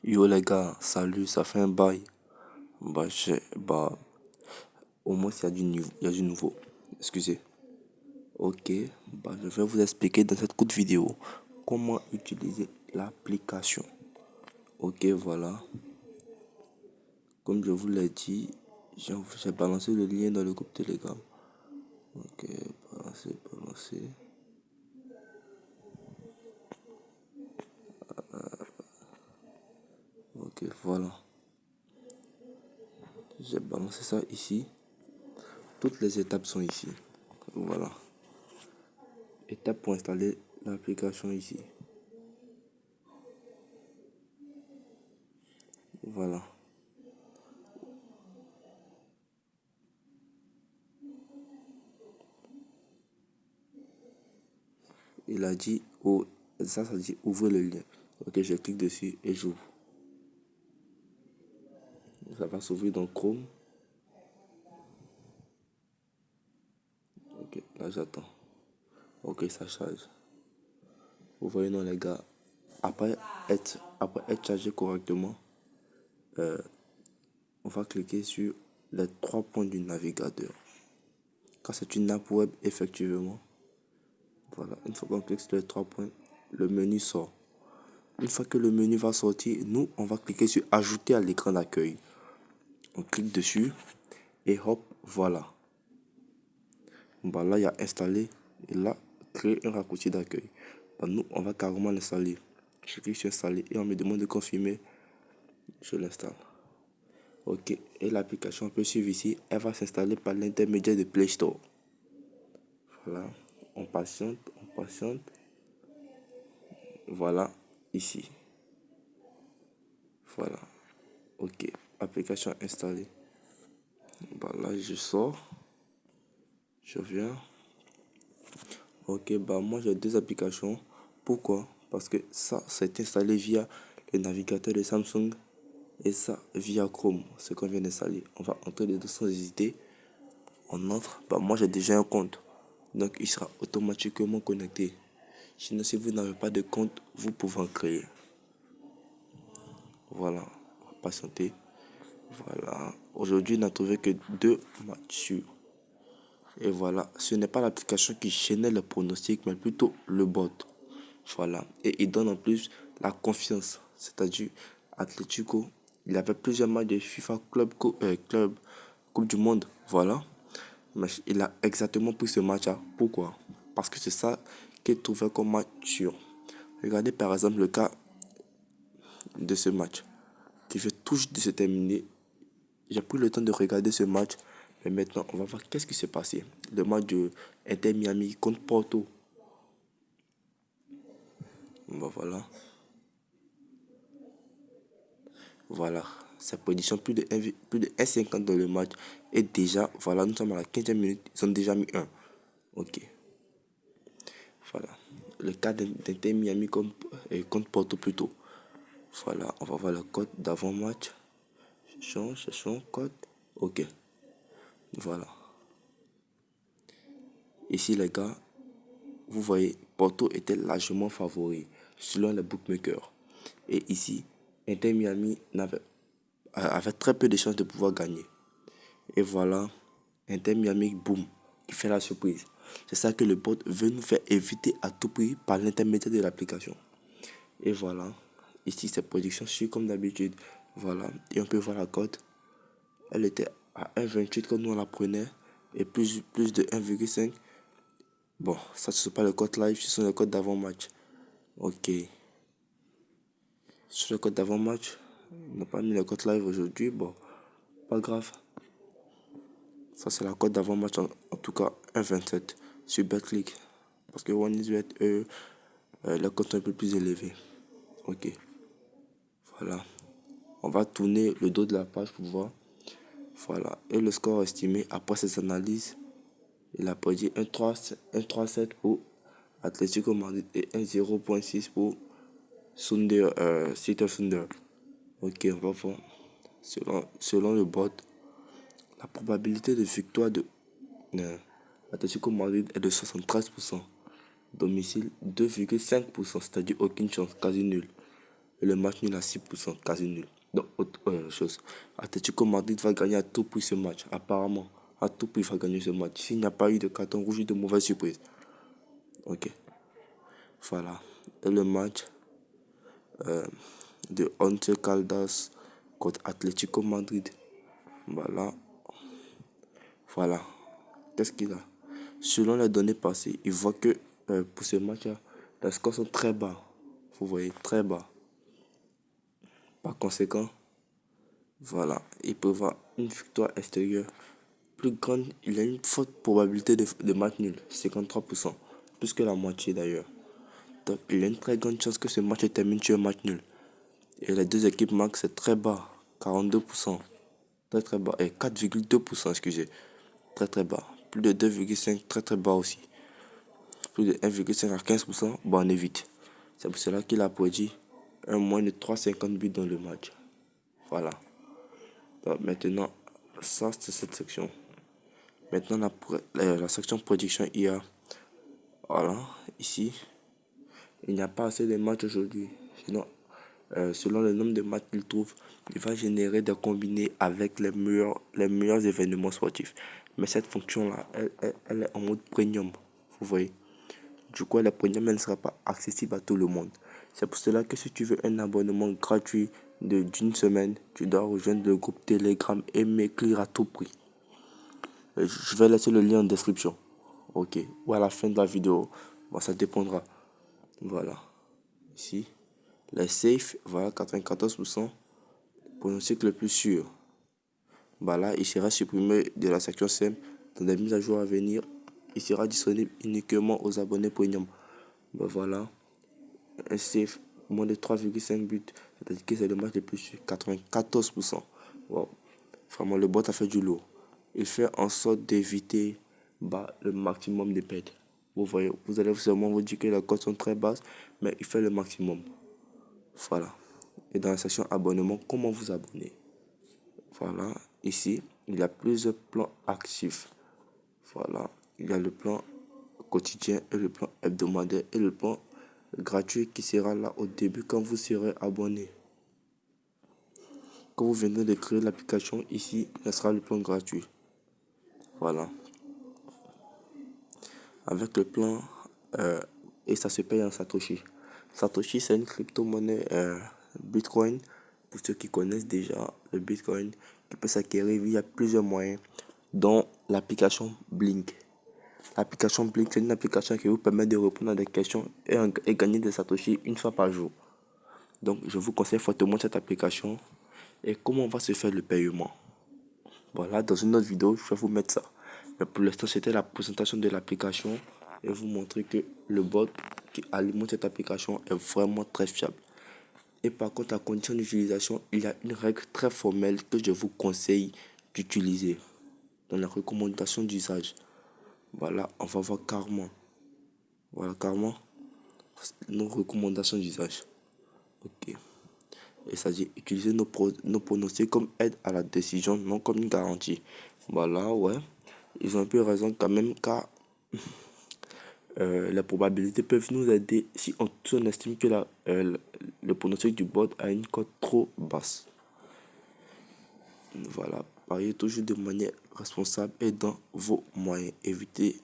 Yo les gars, salut, ça fait un bail. Au moins il y a du nouveau. Excusez. Ok, je vais vous expliquer dans cette courte vidéo comment utiliser l'application. Ok, voilà. Comme je vous l'ai dit, j'ai balancé le lien dans le groupe Telegram. Ok, balancer. Ok, voilà. J'ai balancé ça ici. Toutes les étapes sont ici. Voilà. Étape pour installer l'application ici. Voilà. Il a dit, oh, ça dit ouvrez le lien. Ok, je clique dessus et j'ouvre. Ça va s'ouvrir dans Chrome. Ok, là j'attends. Ok, ça charge. Vous voyez, non, les gars, après être chargé correctement, on va cliquer sur les trois points du navigateur. Quand c'est une app web, effectivement, voilà, une fois qu'on clique sur les trois points, le menu sort. Une fois que le menu va sortir, nous, on va cliquer sur ajouter à l'écran d'accueil. On clique dessus et hop, voilà. Bah là, il y a installé et là, créer un raccourci d'accueil. Bah, nous, on va carrément l'installer. Je clique sur installer et on me demande de confirmer. Je l'installe. Ok, et l'application peut suivre ici. Elle va s'installer par l'intermédiaire de Play Store. Voilà, on patiente, on patiente. Voilà, ici. Voilà, ok, application installée. Bah là, je sors. Je viens. Ok, bah moi j'ai deux applications. Pourquoi? Parce que ça, c'est installé via le navigateur de Samsung et ça via Chrome, ce qu'on vient d'installer. On va entrer les deux sans hésiter. On entre. Bah moi j'ai déjà un compte. Donc il sera automatiquement connecté. Sinon, si vous n'avez pas de compte, vous pouvez en créer. Voilà, on va patienter. Voilà. Aujourd'hui, on n'a trouvé que deux matchs. Et voilà, ce n'est pas l'application qui chaînait le pronostic, mais plutôt le bot. Voilà. Et il donne en plus la confiance. C'est-à-dire, Atlético, il avait plusieurs matchs de FIFA Club Coupe du Monde. Voilà. Mais il a exactement pris ce match-là. Pourquoi? Parce que c'est ça qu'il trouvait comme match sûr. Regardez par exemple le cas de ce match qui fait tout juste de se terminer. J'ai pris le temps de regarder ce match. Mais maintenant, on va voir qu'est-ce qui s'est passé. Le match de Inter Miami contre Porto. Bon, voilà. Voilà. Sa position plus de 1,50 dans le match. Et déjà, voilà, nous sommes à la 15e minute. Ils ont déjà mis un. Ok. Voilà. Le cas d'Inter Miami contre Porto plutôt. Voilà. On va voir le code d'avant-match. Cherchons, code. Ok. Voilà. Ici, les gars, vous voyez, Porto était largement favori selon les bookmakers. Et ici, Inter Miami avait très peu de chances de pouvoir gagner. Et voilà, Inter Miami, boum, qui fait la surprise. C'est ça que le bot veut nous faire éviter à tout prix par l'intermédiaire de l'application. Et voilà, ici c'est production sûre comme d'habitude. Voilà, et on peut voir la cote. Elle était à 1,28 quand nous on la prenait. Et plus de 1,5. Bon, ça ce n'est pas le code live, ce sont les codes d'avant-match. Ok. Sur le code d'avant-match, on n'a pas mis le code live aujourd'hui. Bon, pas grave. Ça, c'est la cote d'avant-match, en tout cas 1,27 sur BetClick. Parce que OneXBet, la cote est un peu plus élevée. Ok, voilà. On va tourner le dos de la page pour voir. Voilà. Et le score estimé après ces analyses, il a prédit 1,37 pour Atlético Madrid et 1,0.6 pour City Thunder. Ok, on va voir. Selon le bot, la probabilité de victoire de Atlético Madrid est de 73%. Domicile 2,5%, c'est-à-dire aucune chance, quasi nul. et le match nul à 6%, quasi nul. Donc, autre chose. Atlético Madrid va gagner à tout prix ce match, apparemment. À tout prix, il va gagner ce match. S'il n'y a pas eu de carton rouge ou de mauvaise surprise. Ok, voilà. Et le match de Once Caldas contre Atlético Madrid. Voilà. Voilà. Qu'est-ce qu'il a? Selon les données passées, il voit que pour ce match-là, les scores sont très bas. Vous voyez, très bas. Par conséquent, voilà, il peut avoir une victoire extérieure plus grande. Il a une forte probabilité de match nul, 53%. Plus que la moitié d'ailleurs. Donc, il a une très grande chance que ce match se termine sur un match nul. Et les deux équipes marquent, c'est très bas, 42%. Très très bas. Et 4,2%, excusez. Très très bas. Plus de 2,5, très très bas aussi. Plus de 1,5 à 15%, bon, on évite. C'est pour cela qu'il a prédit un moins de 3,50 buts dans le match. Voilà. Donc, maintenant, ça c'est cette section. Maintenant, la section prédiction IA. Voilà, ici, il n'y a pas assez de matchs aujourd'hui. Sinon, selon le nombre de matchs qu'il trouve, il va générer des combinés avec les meilleurs événements sportifs. Mais cette fonction-là, elle est en mode premium. Vous voyez. Du coup, la premium, elle ne sera pas accessible à tout le monde. C'est pour cela que si tu veux un abonnement gratuit d'une semaine, tu dois rejoindre le groupe Telegram et m'écrire à tout prix. Je vais laisser le lien en description. Ok. Ou à la fin de la vidéo. Bon, ça dépendra. Voilà. Ici. Les safe, voilà, 94%. Pronostic le plus sûr. Bah là, il sera supprimé de la section SEM. Dans les mises à jour à venir, il sera disponible uniquement aux abonnés premium. Bah voilà. Un safe, moins de 3,5 buts. C'est-à-dire que c'est le match le plus sûr. 94%. Wow. Vraiment, le bot a fait du lourd. Il fait en sorte d'éviter le maximum de pertes. Vous voyez, vous allez seulement vous dire que les cotes sont très basses, mais il fait le maximum. Voilà. Et dans la section abonnement, comment vous abonner? Voilà. Ici, il y a plusieurs plans actifs. Voilà. Il y a le plan quotidien et le plan hebdomadaire et le plan gratuit qui sera là au début quand vous serez abonné. Quand vous venez de créer l'application, ici, ce sera le plan gratuit. Voilà. Avec le plan, et ça se paye en Satoshi. Satoshi, c'est une crypto-monnaie Bitcoin. Pour ceux qui connaissent déjà le Bitcoin, qui peut s'acquérir via plusieurs moyens, dont l'application Blink. L'application Blink, c'est une application qui vous permet de répondre à des questions et gagner des Satoshi une fois par jour. Donc, je vous conseille fortement cette application. Et comment va se faire le paiement? Voilà, dans une autre vidéo, je vais vous mettre ça. Mais pour l'instant, c'était la présentation de l'application et vous montrer que le bot qui alimente cette application est vraiment très fiable. Et par contre, à condition d'utilisation, il y a une règle très formelle que je vous conseille d'utiliser dans la recommandation d'usage. Voilà, on va voir carrément. Voilà, carrément, nos recommandations d'usage. Ok. Et ça dit utiliser nos pronostics comme aide à la décision, non comme une garantie. Voilà, ouais. Ils ont un peu raison quand même, car les probabilités peuvent nous aider si on estime que le pronostic du bot a une cote trop basse. Voilà, pariez toujours de manière responsable et dans vos moyens. Évitez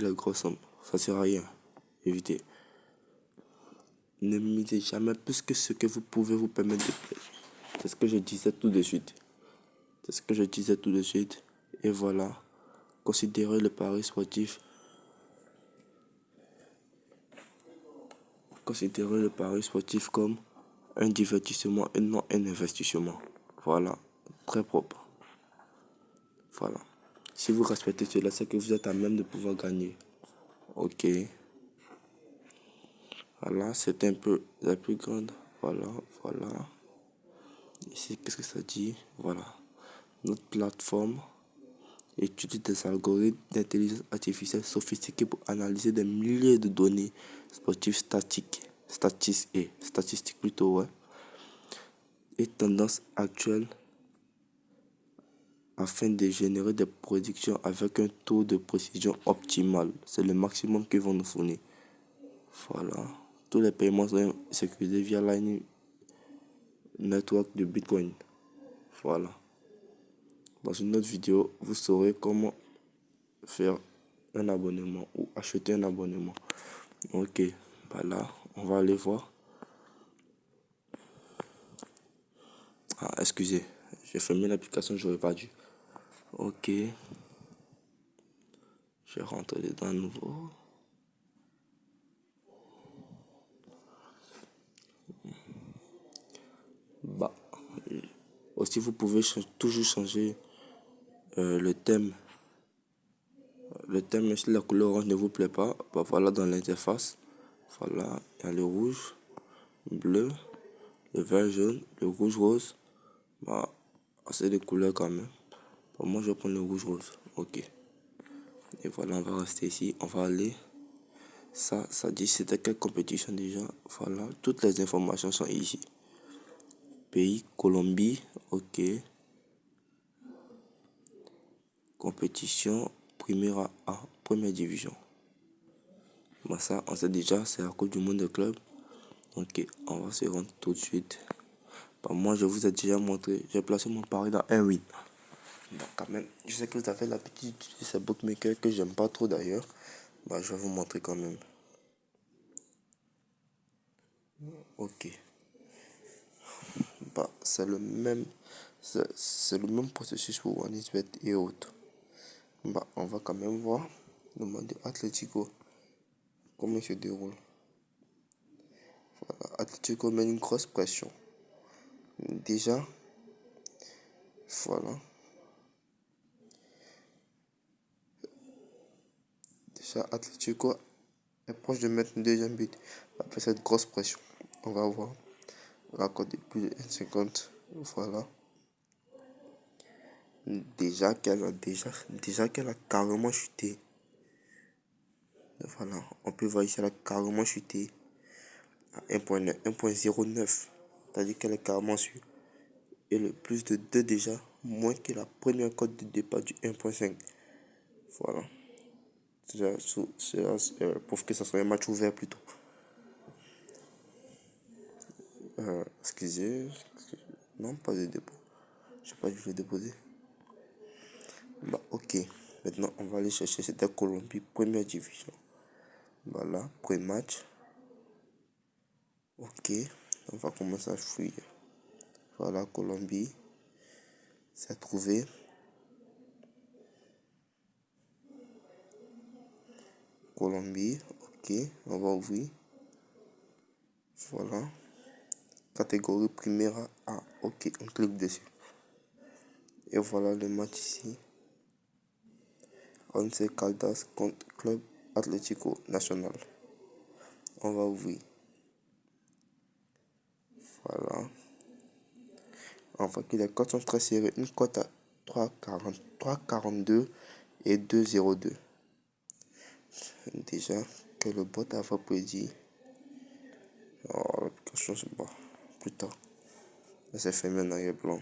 la grosse somme, ça sert à rien. Évitez. Ne misez jamais plus que ce que vous pouvez vous permettre de faire. C'est ce que je disais tout de suite. C'est ce que je disais tout de suite. Et voilà. Considérez le pari sportif. Considérez le pari sportif comme un divertissement et non un investissement. Voilà. Très propre. Voilà. Si vous respectez cela, c'est que vous êtes à même de pouvoir gagner. Ok. Voilà. C'est un peu la plus grande. Voilà. Voilà. Ici, qu'est-ce que ça dit? Voilà. Notre plateforme étudie des algorithmes d'intelligence artificielle sophistiqués pour analyser des milliers de données sportives statistiques plutôt, ouais, et tendances actuelles afin de générer des prédictions avec un taux de précision optimal. C'est le maximum qu'ils vont nous fournir. Voilà. tous les paiements sont sécurisés via Lightning Network de Bitcoin. Voilà. Dans une autre vidéo, vous saurez comment faire un abonnement ou acheter un abonnement. Ok, là, on va aller voir. Ah, excusez, j'ai fermé l'application, j'aurais pas dû. Ok, je vais rentrer dedans à nouveau. Bah, aussi vous pouvez toujours changer le thème. Le thème, si la couleur orange ne vous plaît pas, bah voilà dans l'interface. Voilà, il y a le rouge, bleu, le vert jaune, le rouge rose. Bah, assez de couleurs quand même. Pour moi, je vais prendre le rouge rose. Ok. Et voilà, on va rester ici. On va aller. Ça dit c'était quelle compétition déjà. Voilà, toutes les informations sont ici. Pays, Colombie. Ok. Compétition, première A, première division. Bah ça, on sait déjà, c'est la Coupe du Monde de club. Ok, on va se rendre tout de suite. Bah, moi, je vous ai déjà montré. J'ai placé mon pari dans un win. Bah, quand même, je sais que vous avez l'habitude d'utiliser ces bookmakers que j'aime pas trop d'ailleurs. Bah, je vais vous montrer quand même. Ok. Bah, c'est le même processus pour OneXBet et autres. Bah, on va quand même voir le mode de Atletico. Comment il se déroule. Voilà, Atletico met une grosse pression. Déjà, voilà. Déjà, Atletico est proche de mettre une deuxième but. Après cette grosse pression, on va voir. La cote de plus de 1,50. Voilà. Déjà qu'elle a carrément chuté. Voilà. On peut voir ici, elle a carrément chuté à 1,09. C'est-à-dire qu'elle est carrément sûre. Et le plus de 2 déjà, moins que la première cote de départ du 1,5. Voilà. Cela prouve que ça serait un match ouvert plutôt. Excusez. Non, pas de dépôt. Je sais pas, je vais déposer. Bah, ok. Maintenant, on va aller chercher cette Colombie, première division. Voilà, premier match. Ok. On va commencer à fouiller. Voilà, Colombie. C'est trouvé. Colombie. Ok. On va ouvrir. Voilà. Catégorie première A. Ok. On clique dessus. Et voilà le match ici. Once Caldas contre Club Atlético Nacional. On va ouvrir. Voilà. On voit que les cotes sont très serrées. Une cote à 3,40, 3,42 et 2,02. Déjà que le bot a prédit. Oh, l'application c'est bon. Plus tard. Elle s'est fermée en arrière-plan.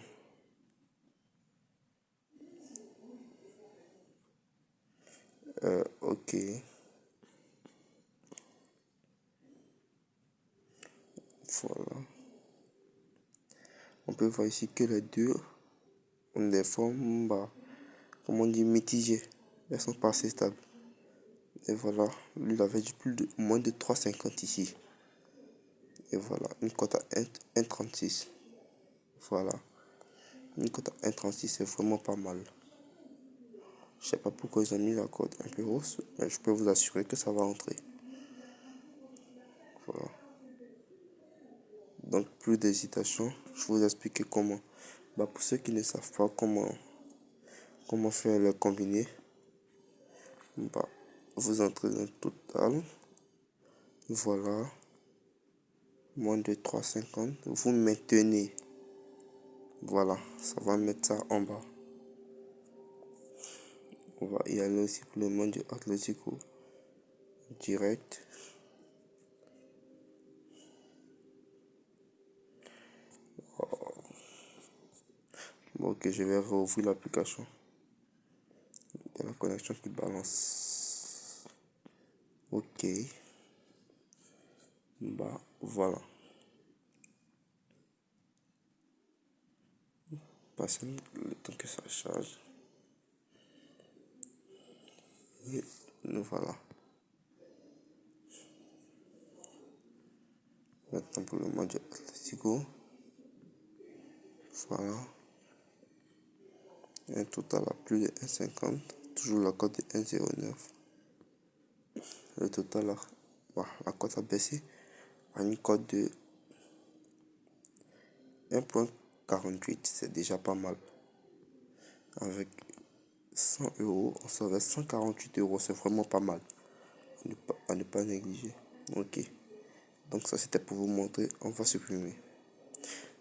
Ok. Voilà. On peut voir ici que les deux ont des formes, bah, comme on dit, mitigées. Elles sont pas assez stables. Et voilà. Lui, il avait du plus de moins de 3,50 ici. Et voilà. Une cote à 1,36. Voilà. Une cote à 1,36, c'est vraiment pas mal. Je sais pas pourquoi ils ont mis la cote un peu hausse, mais je peux vous assurer que ça va entrer. Voilà. Donc, plus d'hésitation, je vais vous expliquer comment. Bah, pour ceux qui ne savent pas comment faire le combiné, bah, vous entrez dans le total. Voilà. Moins de 3,50. Vous maintenez. Voilà. Ça va mettre ça en bas. On va y aller aussi pour le monde du Atlético. Direct. Bon, ok, je vais rouvrir l'application. Il y a la connexion qui balance. Ok. Bah, voilà. Passez le temps que ça charge. Et nous voilà. Maintenant pour le match de Atlético. Voilà. Un total à plus de 1,50. Toujours la cote de 1,09. Le total, la cote a baissé à une cote de 1,48. C'est déjà pas mal. Avec 100 euros, on saurait 148 euros. C'est vraiment pas mal. À ne pas négliger. Ok. Donc ça c'était pour vous montrer. On va supprimer.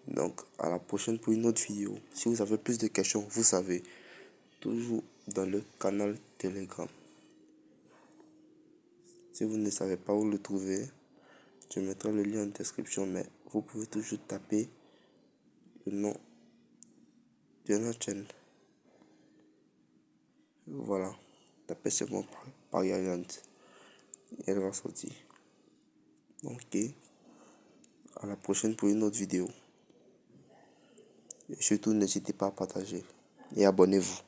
Donc à la prochaine pour une autre vidéo. Si vous avez plus de questions, vous savez, toujours dans le canal Telegram. Si vous ne savez pas où le trouver, je mettrai le lien en description, mais vous pouvez toujours taper le nom de notre chaîne. Voilà. Tapez seulement par Yayant. Elle va sortir. Ok. À la prochaine pour une autre vidéo. Et surtout, n'hésitez pas à partager. Et abonnez-vous.